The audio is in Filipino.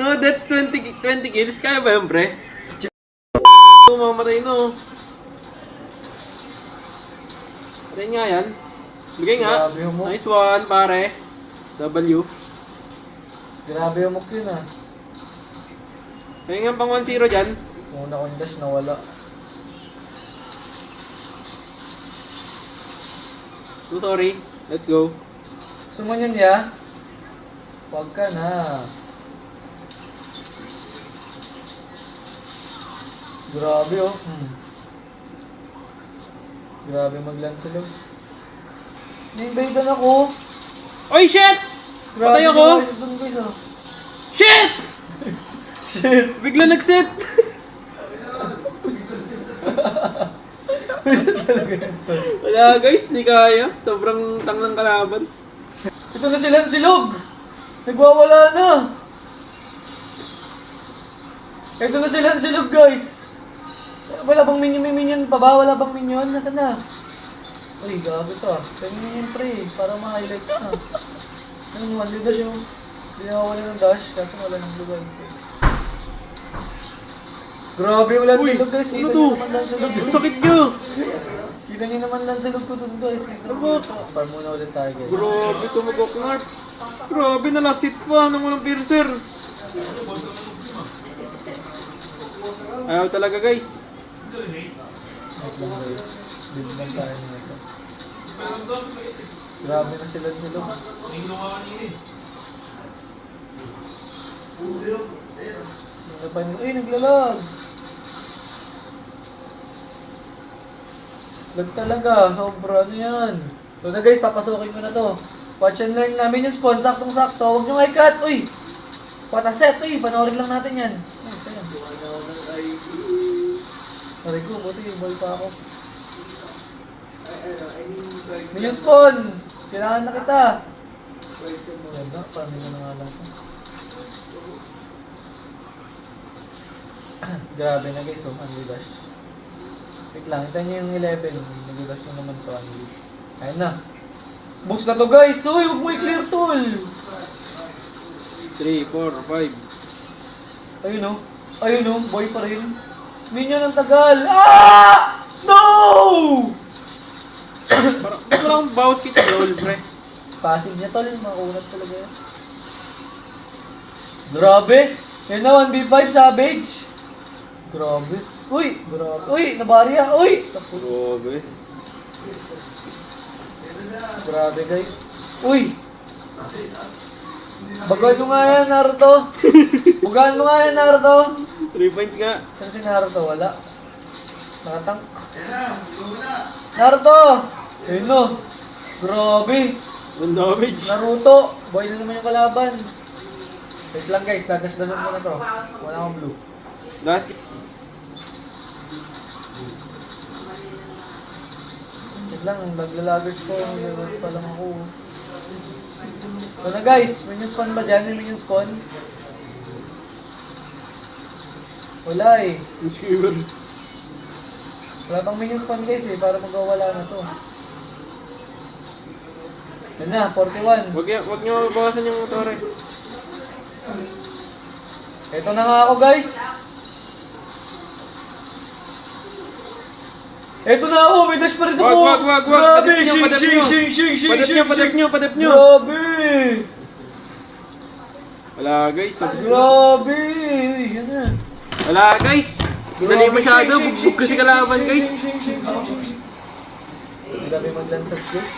No, that's 20 kills. Kaya ba yun, pre? Mamatay no. Patay nga yan. Bigay nga. Grabe yung muk. Nice one, pare. W. Grabe yung muk yun ah. Kaya nga pang 1-0 dyan. Una kong dash nawala. So sorry. Let's go. Sumunyon ya. Huwag ka na. Grabe oh. Grabe maglansalog. Na-invadean ako. Oy, shit! Grabe Patay ako! si Dun, guys, oh. Shit! Shit! Bigla nag-set! Wala guys, di kaya. Sobrang tang ng kalaban. Ito na sila silog! Nagwawala na! Ito na sila silog guys! Wala bang minion, may minion pa ba? Wala bang minion? Nasaan na? Uy, gabi to ah. Kaya minion pre, para ma-highlight na. Yung one dash yung hindi na wala ng dash, kasi wala ng blue guys. Grabe, wala ng Uy, silog guys. ano Kita to? niyo naman lang silog. Ang sakit nyo! Kita niyo naman lang silog ko dun guys. Farm muna ulit tayo guys. Grabe, tumagok-narp. Grabe, nalasit pa nang walang piercer. Ayaw talaga guys. Wait lang guys. Build lang tayo nito. Grabe na sila silog. Ay, naglalag! Lag talaga, sobra ano yan. So na guys, papasukin ko na to. Watch and learn namin yung spawn, saktong-sakto. Huwag nyo i-cut, uy! Pataset, uy! Panoorin lang natin yan. Aray ko, buti yung ball pa ako. Minion spawn! Kailangan na kita! Ganda, paano na nga lang ito. Grabe na guys, oh, Unli Dash. Wait lang, ito nyo yung 11. Nag-dash na naman to, Unli. Ayun na. Boost na to guys! Uy, huwag mo i-clear tool! 3, 4, 5. Ayun oh. Ayun oh, boy pa rin. Minion ang tagal. Ah! No! Ba't walang bawas kita roll, pre? Passive niya tol, makunat talaga yan. Grabe! Yan na, 1v5 Savage! Grabe. Uy! Grabe. Uy! Nabarya! Uy! Grabe. Grabe guys. Uy! Bagal mo nga yan, Naruto! Bugaan mo nga yan, Naruto! 3 points nga. Saan si Naruto? Wala. Nakatang. Naruto! Ayun no. Grabe. One damage. Naruto. Boy na naman yung kalaban. Wait lang guys. Dadas-dasan ko na to. Wala akong blue. Last. Wait lang. Naglalagers ko. Naglalagers pa lang ako. So na guys. Minion spawn ba dyan? May minion spawn? Wala eh. Skewer. Wala pang minion spawn guys eh. Para magwawala na to. Yan na. 41. Wag nyo mabawasan yung tore. Ito na nga ako guys. Ito na ako, may dash pa rin ako. Wag. Grabe, Padip nyo, padip nyo. Padip nyo. Grabe. Wala guys. Grabe. Yan na. Wala guys. Dali masyado. Bugbog kasi kalaban guys. Grabe maglansas guys.